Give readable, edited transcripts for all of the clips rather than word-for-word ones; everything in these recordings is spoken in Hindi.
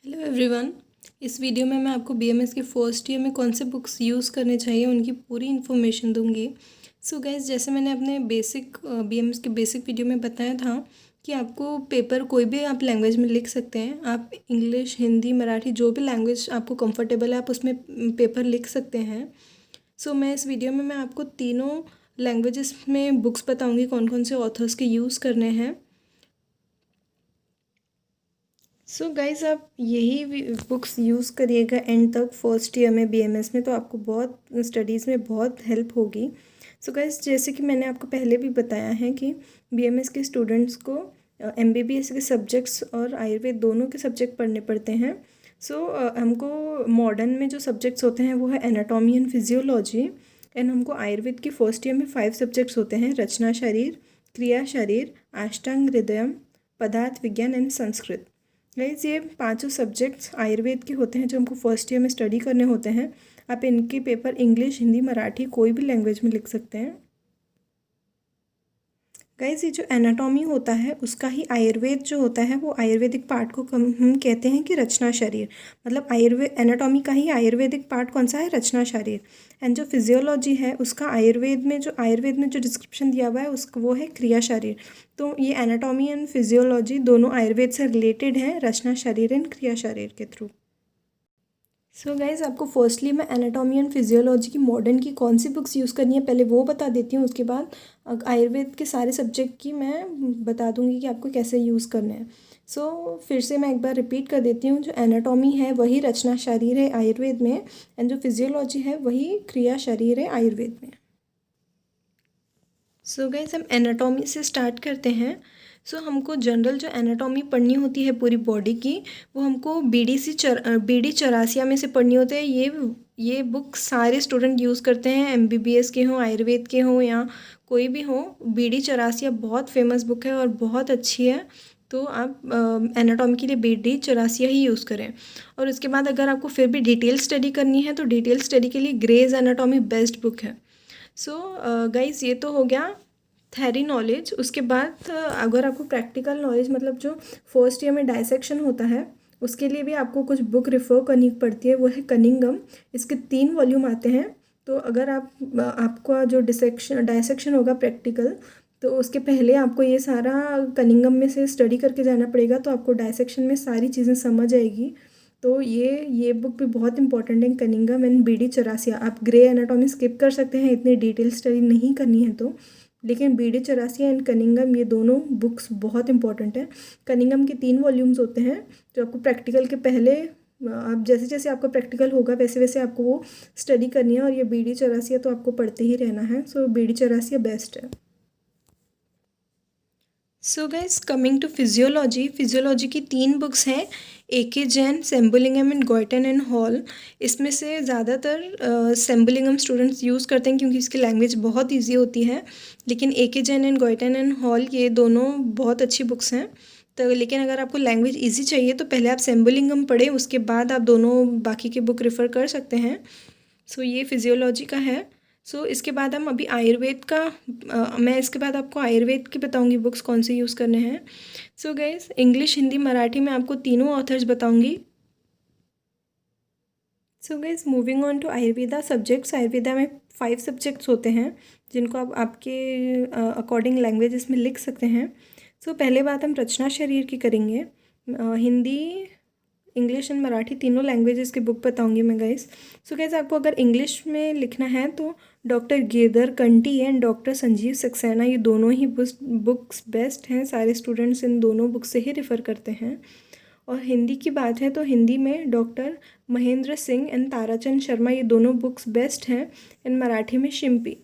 Hello everyone. इस वीडियो में मैं आपको बीएमएस के फर्स्ट ईयर में कौन से बुक्स यूज़ करने चाहिए उनकी पूरी इन्फॉर्मेशन दूंगी। सो गाइस, जैसे मैंने अपने बीएमएस के बेसिक वीडियो में बताया था कि आपको पेपर कोई भी आप लैंग्वेज में लिख सकते हैं। आप इंग्लिश, हिंदी, मराठी, जो भी लैंग्वेज आपको कंफर्टेबल है आप उसमें पेपर लिख सकते हैं। सो मैं इस वीडियो में मैं आपको तीनों लैंग्वेजेस में बुक्स बताऊँगी कौन कौन से ऑथर्स के यूज़ करने हैं। सो गाइज, आप यही बुक्स यूज़ करिएगा एंड तक फर्स्ट ईयर में बीएमएस में, तो आपको बहुत स्टडीज़ में बहुत हेल्प होगी। सो गाइज, जैसे कि मैंने आपको पहले भी बताया है कि बीएमएस के स्टूडेंट्स को एमबीबीएस के सब्जेक्ट्स और आयुर्वेद दोनों के सब्जेक्ट पढ़ने पड़ते हैं। सो हमको मॉडर्न में जो सब्जेक्ट्स होते हैं वो है एनाटॉमी एंड फिजियोलॉजी। एंड हमको आयुर्वेद के फर्स्ट ईयर में 5 सब्जेक्ट्स होते हैं: रचना शरीर, क्रिया शरीर, अष्टांग हृदयम, पदार्थ विज्ञान एंड संस्कृत। गाइस, ये पांचों सब्जेक्ट्स आयुर्वेद के होते हैं जो हमको फर्स्ट ईयर में स्टडी करने होते हैं। आप इनके पेपर इंग्लिश, हिंदी, मराठी कोई भी लैंग्वेज में लिख सकते हैं। गाइस, ये जो एनाटॉमी होता है उसका ही आयुर्वेद जो होता है वो आयुर्वेदिक पार्ट को हम कहते हैं कि रचना शरीर। मतलब आयुर्वेद एनाटॉमी का ही आयुर्वेदिक पार्ट कौन सा है? रचना शरीर। एंड जो फिजियोलॉजी है उसका आयुर्वेद में जो डिस्क्रिप्शन दिया हुआ है उसको वो है क्रिया शरीर। तो ये एनाटॉमी एंड फिजियोलॉजी दोनों आयुर्वेद से रिलेटेड है, रचना शरीर एंड क्रिया शरीर के थ्रू। सो गाइज़, आपको फर्स्टली मैं एनाटॉमी एंड फिजियोलॉजी की मॉडर्न की कौन सी बुक्स यूज़ करनी है पहले वो बता देती हूँ। उसके बाद आयुर्वेद के सारे सब्जेक्ट की मैं बता दूँगी कि आपको कैसे यूज़ करने हैं। फिर से मैं एक बार रिपीट कर देती हूँ। जो एनाटॉमी है वही रचना शरीर है आयुर्वेद में, एंड जो फिजियोलॉजी है वही क्रिया शरीर है आयुर्वेद में। सो गाइज़, हम एनाटॉमी से स्टार्ट करते हैं। हमको जनरल जो एनाटॉमी पढ़नी होती है पूरी बॉडी की वो हमको बीडी चौरासिया में से पढ़नी होती है। ये बुक सारे स्टूडेंट यूज़ करते हैं, एमबीबीएस के हों, आयुर्वेद के हों या कोई भी हो। बीडी चौरासिया बहुत फेमस बुक है और बहुत अच्छी है। तो आप एनाटॉमी के लिए बीडी चौरासिया ही यूज़ करें। और उसके बाद अगर आपको फिर भी डिटेल स्टडी करनी है तो डिटेल स्टडी के लिए ग्रेज एनाटॉमी बेस्ट बुक है। गाइज, ये तो हो गया थ्योरी नॉलेज। उसके बाद अगर आपको प्रैक्टिकल नॉलेज, मतलब जो फर्स्ट ईयर में डायसेक्शन होता है उसके लिए भी आपको कुछ बुक रेफ़र करनी पड़ती है। वो है कनिंगम। इसके 3 वॉल्यूम आते हैं। तो अगर आपका जो डायसेक्शन होगा प्रैक्टिकल, तो उसके पहले आपको ये सारा कनिंगम में से स्टडी करके जाना पड़ेगा, तो आपको डायसेक्शन में सारी चीज़ें समझ आएगी। तो ये बुक भी बहुत इंपॉर्टेंट है, कनिंगम एंड बीडी चौरासिया। आप ग्रे एनाटॉमी स्किप कर सकते हैं, इतनी डिटेल स्टडी नहीं करनी है तो। लेकिन बीडी चौरासिया एंड कनिंगम ये दोनों बुक्स बहुत इंपॉर्टेंट है। कनिंगम के 3 वॉल्यूम्स होते हैं जो आपको प्रैक्टिकल के पहले, आप जैसे जैसे आपका प्रैक्टिकल होगा वैसे वैसे आपको वो स्टडी करनी है। और ये बीडी चौरासिया तो आपको पढ़ते ही रहना है। बीडी चौरासिया बेस्ट है। So guys, coming to physiology की 3 बुक्स हैं: A K. Jain, Sembulingam and Guyton and Hall. इसमें से ज़्यादातर सेम्बुलिंगम स्टूडेंट्स यूज़ करते हैं क्योंकि इसकी लैंग्वेज बहुत इजी होती है। लेकिन A K. Jain and Guyton and Hall ये दोनों बहुत अच्छी बुक्स हैं। तो लेकिन अगर आपको लैंग्वेज इजी चाहिए तो पहले आप सेम्बुलिंगम पढ़ें, उसके बाद आप दोनों बाकी के बुक रेफ़र कर सकते हैं। ये फिजियोलॉजी का है। इसके बाद हम अभी आयुर्वेद का मैं इसके बाद आपको आयुर्वेद की बताऊंगी बुक्स कौन से यूज़ करने हैं। गाइस, इंग्लिश, हिंदी, मराठी में आपको तीनों ऑथर्स बताऊंगी। Guys, moving on to Ayurveda subjects. Ayurveda में 5 सब्जेक्ट्स होते हैं जिनको आप आपके अकॉर्डिंग लैंग्वेज इसमें लिख सकते हैं। पहले बात हम रचना शरीर की करेंगे। हिंदी, इंग्लिश एंड मराठी तीनों लैंग्वेजेस की बुक बताऊंगी मैं गाइस। गाइस, आपको अगर इंग्लिश में लिखना है तो doctor Girdhar Kanti and doctor Sanjeev Saxena ये दोनों ही बुक्स बेस्ट हैं। सारे स्टूडेंट्स इन दोनों बुक से ही रेफ़र करते हैं। और हिंदी की बात है तो हिंदी में डॉक्टर महेंद्र सिंह एंड ताराचंद शर्मा ये दोनों बुक्स बेस्ट हैं। एंड मराठी में शिम्पी।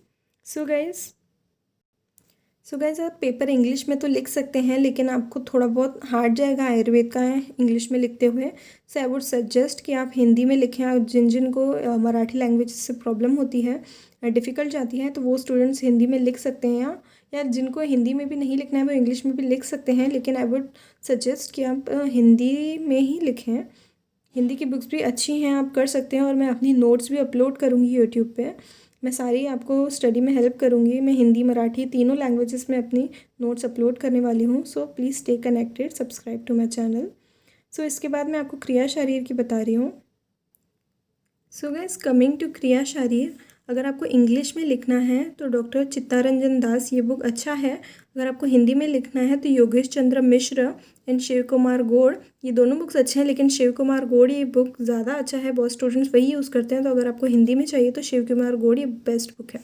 गाइस, आप पेपर इंग्लिश में तो लिख सकते हैं लेकिन आपको थोड़ा बहुत हार्ड जाएगा आयुर्वेद का इंग्लिश में लिखते हुए। आई वुड सजेस्ट कि आप हिंदी में लिखें। और जिन को मराठी लैंग्वेज से प्रॉब्लम होती है, डिफ़िकल्ट जाती है, तो वो स्टूडेंट्स हिंदी में लिख सकते हैं। या जिनको हिंदी में भी नहीं लिखना है वो इंग्लिश में भी लिख सकते हैं, लेकिन आई वुड सजेस्ट कि आप हिंदी में ही लिखें। हिंदी की बुक्स भी अच्छी हैं, आप कर सकते हैं। और मैं अपनी नोट्स भी अपलोड करूँगी यूट्यूब पे। मैं सारी आपको स्टडी में हेल्प करूँगी। मैं हिंदी, मराठी तीनों लैंग्वेजेस में अपनी नोट्स अपलोड करने वाली हूँ। Please stay connected, subscribe to my channel. So इसके बाद मैं आपको क्रिया शारीर की बता रही हूँ। सो गाइस, कमिंग टू क्रिया शारीर, अगर आपको इंग्लिश में लिखना है तो डॉक्टर चित्तरंजन दास ये बुक अच्छा है। अगर आपको हिंदी में लिखना है तो योगेश चंद्र मिश्र एंड शिव कुमार गौड़, ये दोनों बुक्स अच्छे हैं, लेकिन शिव कुमार गौड़ ये बुक ज़्यादा अच्छा है, बहुत स्टूडेंट्स वही यूज़ करते हैं। तो अगर आपको हिंदी में चाहिए तो शिव कुमार गौड़ ये बेस्ट बुक है।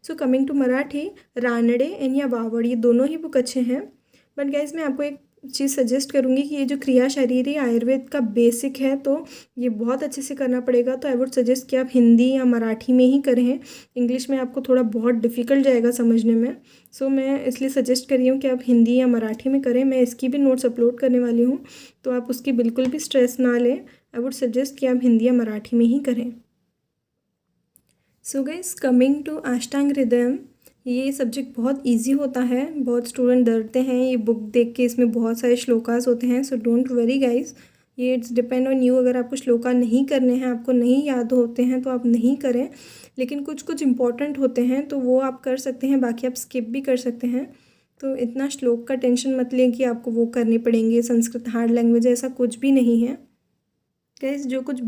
So coming to Marathi, Ranade and या वावड़, ये दोनों ही बुक अच्छे हैं। बट गाइज मैं आपको एक चीज़ सजेस्ट करूँगी कि ये जो क्रिया शरीरी आयुर्वेद का बेसिक है तो ये बहुत अच्छे से करना पड़ेगा। तो आई वुड सजेस्ट कि आप हिंदी या मराठी में ही करें, इंग्लिश में आपको थोड़ा बहुत डिफ़िकल्ट जाएगा समझने में। सो मैं इसलिए सजेस्ट कर रही हूँ कि आप हिंदी या मराठी में करें। मैं इसकी भी नोट्स अपलोड करने वाली हूँ, तो आप उसकी बिल्कुल भी स्ट्रेस ना लें। आई वुड सजेस्ट कि आप हिंदी या मराठी में ही करें। सो गाइस, कमिंग टू अष्टांग हृदयम, ये सब्जेक्ट बहुत इजी होता है, बहुत स्टूडेंट डरते हैं ये बुक देख के, इसमें बहुत सारे श्लोकास होते हैं। सो डोंट वरी गाइस, ये इट्स डिपेंड ऑन यू। अगर आपको श्लोका नहीं करने हैं, आपको नहीं याद होते हैं तो आप नहीं करें, लेकिन कुछ कुछ इंपॉर्टेंट होते हैं तो वो आप कर सकते हैं, बाकी आप स्किप भी कर सकते हैं। तो इतना श्लोक का टेंशन मत लें कि आपको वो करने पड़ेंगे, संस्कृत हार्ड लैंग्वेज है, ऐसा कुछ भी नहीं है। गाइस, जो कुछ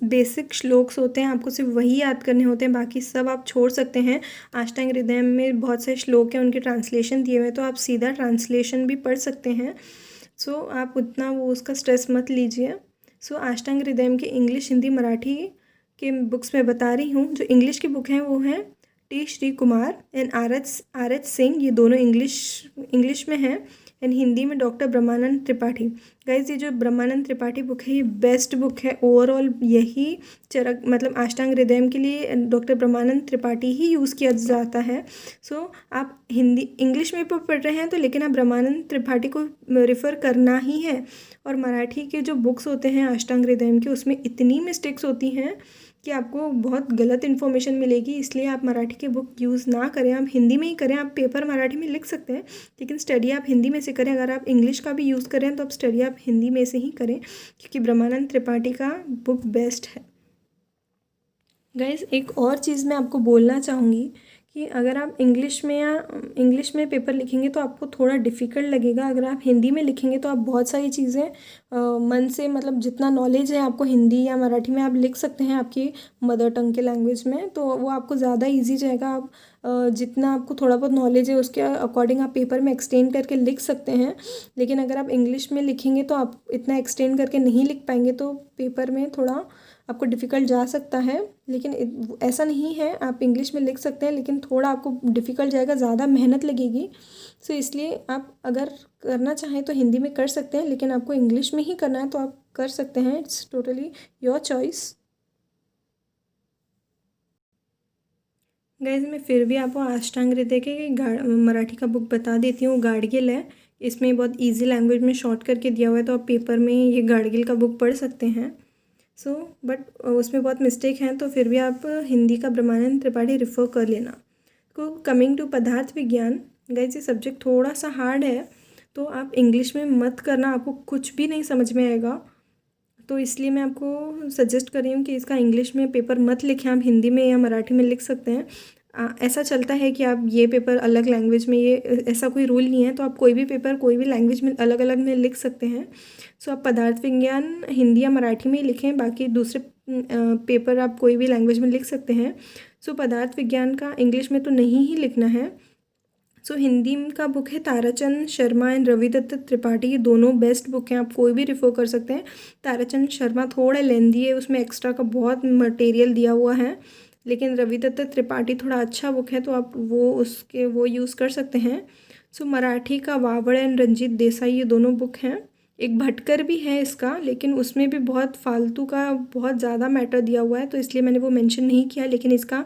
बेसिक श्लोक्स होते हैं आपको सिर्फ वही याद करने होते हैं, बाकी सब आप छोड़ सकते हैं। अष्टांग हृदय में बहुत सारे श्लोक हैं, उनके ट्रांसलेशन दिए हुए हैं, तो आप सीधा ट्रांसलेशन भी पढ़ सकते हैं। सो आप उतना वो उसका स्ट्रेस मत लीजिए। सो अष्टांग हृदय के इंग्लिश, हिंदी, मराठी के बुक्स में बता रही हूँ। जो इंग्लिश की बुक हैं वो हैं T Shri Kumar and R H Singh, ये दोनों इंग्लिश में हैं, एंड हिंदी में डॉक्टर ब्रह्मानंद त्रिपाठी। गाइज, ये जो ब्रह्मानंद त्रिपाठी बुक है ये बेस्ट बुक है ओवरऑल। यही चरक मतलब अष्टांग हृदय के लिए डॉक्टर ब्रह्मानंद त्रिपाठी ही यूज़ किया जाता है। सो आप हिंदी इंग्लिश में पढ़ रहे हैं तो लेकिन आप ब्रह्मानंद त्रिपाठी को रेफ़र करना ही है। और मराठी के जो बुक्स होते हैं अष्टांग हृदय के, उसमें इतनी मिस्टेक्स होती हैं कि आपको बहुत गलत इन्फॉर्मेशन मिलेगी, इसलिए आप मराठी के बुक यूज़ ना करें, आप हिंदी में ही करें। आप पेपर मराठी में लिख सकते हैं, लेकिन स्टडी आप हिंदी में से करें। अगर आप इंग्लिश का भी यूज़ करें तो आप स्टडी आप हिंदी में से ही करें, क्योंकि ब्रह्मानंद त्रिपाठी का बुक बेस्ट है। गाइस, एक और चीज़ मैं आपको बोलना चाहूँगी कि अगर आप इंग्लिश में पेपर लिखेंगे तो आपको थोड़ा डिफ़िकल्ट लगेगा। अगर आप हिंदी में लिखेंगे तो आप बहुत सारी चीज़ें मन से, मतलब जितना नॉलेज है आपको हिंदी या मराठी में आप लिख सकते हैं आपकी मदर टंग के लैंग्वेज में, तो वो आपको ज़्यादा ईजी जाएगा। आप जितना आपको थोड़ा बहुत नॉलेज है उसके अकॉर्डिंग आप पेपर में एक्सटेंड करके लिख सकते हैं। लेकिन अगर आप इंग्लिश में लिखेंगे तो आप इतना एक्सटेंड करके नहीं लिख पाएंगे, तो पेपर में थोड़ा आपको डिफ़िकल्ट जा सकता है। लेकिन ऐसा नहीं है, आप इंग्लिश में लिख सकते हैं, लेकिन थोड़ा आपको डिफ़िकल्ट जाएगा, ज़्यादा मेहनत लगेगी। सो इसलिए आप अगर करना चाहें तो हिंदी में कर सकते हैं, लेकिन आपको इंग्लिश में ही करना है तो आप कर सकते हैं। It's totally your choice. Guys, मैं फिर भी आपको अष्टांग हृदय के मराठी का बुक बता देती हूँ। गाडगिल है, इसमें बहुत ईजी लैंग्वेज में शॉर्ट करके दिया हुआ है, तो आप पेपर में ये गाडगिल का बुक पढ़ सकते हैं। सो बट उसमें बहुत मिस्टेक हैं, तो फिर भी आप हिंदी का ब्रह्मानंद त्रिपाठी रेफर कर लेना। तो कमिंग टू पदार्थ विज्ञान, गाइस ये सब्जेक्ट थोड़ा सा हार्ड है, तो आप इंग्लिश में मत करना, आपको कुछ भी नहीं समझ में आएगा। तो इसलिए मैं आपको सजेस्ट कर रही हूँ कि इसका इंग्लिश में पेपर मत लिखें, आप हिंदी में या मराठी में लिख सकते हैं। ऐसा चलता है कि आप ये पेपर अलग लैंग्वेज में, ये ऐसा कोई रूल नहीं है, तो आप कोई भी पेपर कोई भी लैंग्वेज में अलग अलग में लिख सकते हैं। सो आप पदार्थ विज्ञान हिंदी या मराठी में ही लिखें, बाकी दूसरे पेपर आप कोई भी लैंग्वेज में लिख सकते हैं। सो पदार्थ विज्ञान का इंग्लिश में तो नहीं ही लिखना है। सो हिंदी का बुक है ताराचंद शर्मा एंड रविदत्त त्रिपाठी, ये दोनों बेस्ट बुक हैं, आप कोई भी रिफ़र कर सकते हैं। ताराचंद शर्मा थोड़ा लेंदी है, उसमें एक्स्ट्रा का बहुत मटेरियल दिया हुआ है, लेकिन रविदत्त त्रिपाठी थोड़ा अच्छा बुक है, तो आप वो यूज़ कर सकते हैं। सो मराठी का वावड़ एंड रंजीत देसाई, ये दोनों बुक हैं। एक भटकर भी है इसका, लेकिन उसमें भी बहुत फालतू का बहुत ज़्यादा मैटर दिया हुआ है, तो इसलिए मैंने वो मेंशन नहीं किया। लेकिन इसका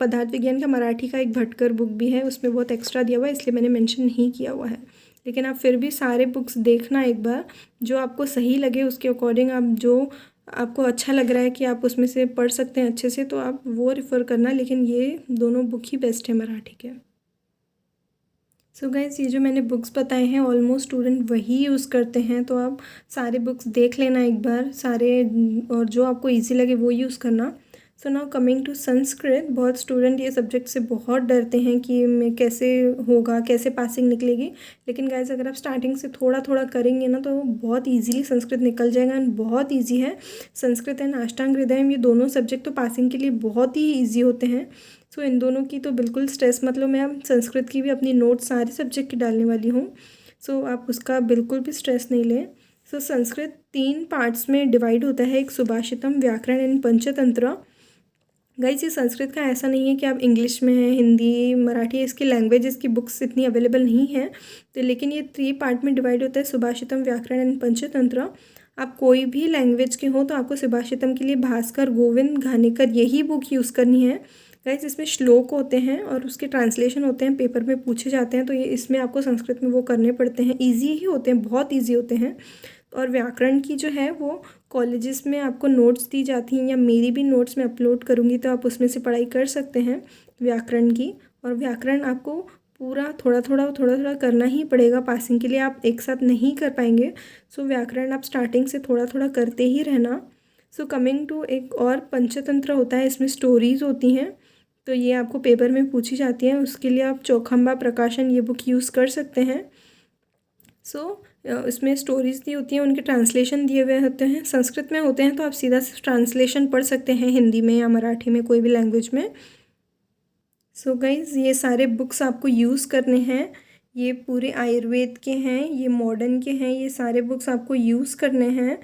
पदार्थ विज्ञान का मराठी का एक भटकर बुक भी है, उसमें बहुत एक्स्ट्रा दिया हुआ है, इसलिए मैंने मेंशन नहीं किया हुआ है। लेकिन आप फिर भी सारे बुक्स देखना एक बार, जो आपको सही लगे उसके अकॉर्डिंग, आप जो आपको अच्छा लग रहा है कि आप उसमें से पढ़ सकते हैं अच्छे से, तो आप वो रेफ़र करना। लेकिन ये दोनों बुक ही बेस्ट है मराठी के। सो गाइस, ये जो मैंने बुक्स बताए हैं ऑलमोस्ट स्टूडेंट वही यूज़ करते हैं, तो आप सारे बुक्स देख लेना एक बार सारे, और जो आपको इजी लगे वो यूज़ करना। So now coming to Sanskrit, बहुत स्टूडेंट ये सब्जेक्ट से बहुत डरते हैं कि मैं कैसे होगा, कैसे पासिंग निकलेगी। लेकिन गाइस अगर आप स्टार्टिंग से थोड़ा थोड़ा करेंगे ना तो बहुत इजीली संस्कृत निकल जाएगा एंड बहुत इजी है। संस्कृत एंड अष्टांग हृदयम ये दोनों सब्जेक्ट तो पासिंग के लिए बहुत ही ईजी होते हैं। सो इन दोनों की तो बिल्कुल स्ट्रेस मतलब मैं अब संस्कृत की भी अपनी नोट्स सारे सब्जेक्ट की डालने वाली हूँ। सो आप उसका बिल्कुल भी स्ट्रेस नहीं लें। सो संस्कृत 3 पार्ट्स में डिवाइड होता है, एक सुभाषितम, व्याकरण एंड पंचतंत्र। गाइस ये संस्कृत का ऐसा नहीं है कि आप इंग्लिश में है, हिंदी, मराठी, इसकी लैंग्वेजेस की बुक्स इतनी अवेलेबल नहीं है तो, लेकिन ये 3 पार्ट में डिवाइड होता है, सुभाषितम, व्याकरण एंड पंचतंत्र। आप कोई भी लैंग्वेज के हो तो आपको सुभाषितम के लिए भास्कर, गोविंद, घानेकर यही बुक यूज़ करनी है। गाइस इसमें श्लोक होते हैं और उसके ट्रांसलेशन होते हैं, पेपर में पूछे जाते हैं, तो ये इसमें आपको संस्कृत में वो करने पड़ते हैं। ईजी ही होते हैं, बहुत ईजी होते हैं। और व्याकरण की जो है वो कॉलेजेस में आपको नोट्स दी जाती हैं, या मेरी भी नोट्स मैं अपलोड करूँगी तो आप उसमें से पढ़ाई कर सकते हैं व्याकरण की। और व्याकरण आपको पूरा थोड़ा थोड़ा करना ही पड़ेगा पासिंग के लिए, आप एक साथ नहीं कर पाएंगे। सो व्याकरण आप स्टार्टिंग से थोड़ा थोड़ा करते ही रहना। सो कमिंग टू एक और पंचतंत्र होता है, इसमें स्टोरीज़ होती हैं, तो ये आपको पेपर में पूछी जाती हैं। उसके लिए आप चौखंबा प्रकाशन ये बुक यूज़ कर सकते हैं। सो इसमें स्टोरीज़ दी होती हैं, उनके ट्रांसलेशन दिए हुए होते हैं, संस्कृत में होते हैं, तो आप सीधा से ट्रांसलेशन पढ़ सकते हैं हिंदी में या मराठी में, कोई भी लैंग्वेज में। सो गाइज़ ये सारे बुक्स आपको यूज़ करने हैं, ये पूरे आयुर्वेद के हैं, ये मॉडर्न के हैं, ये सारे बुक्स आपको यूज़ करने हैं।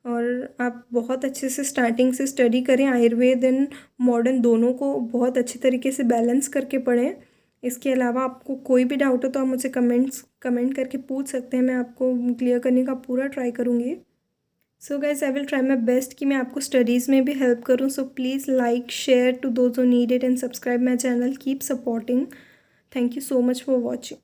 और आप बहुत अच्छे से स्टार्टिंग से स्टडी करें, आयुर्वेद एंड मॉडर्न दोनों को बहुत अच्छे तरीके से बैलेंस करके पढ़ें। इसके अलावा आपको कोई भी डाउट हो तो आप मुझसे कमेंट करके पूछ सकते हैं, मैं आपको क्लियर करने का पूरा ट्राई करूँगी। So guys I will try my best कि मैं आपको स्टडीज़ में भी हेल्प करूँ। So please like, share to those who need it and subscribe my channel, keep supporting. Thank you so much for watching.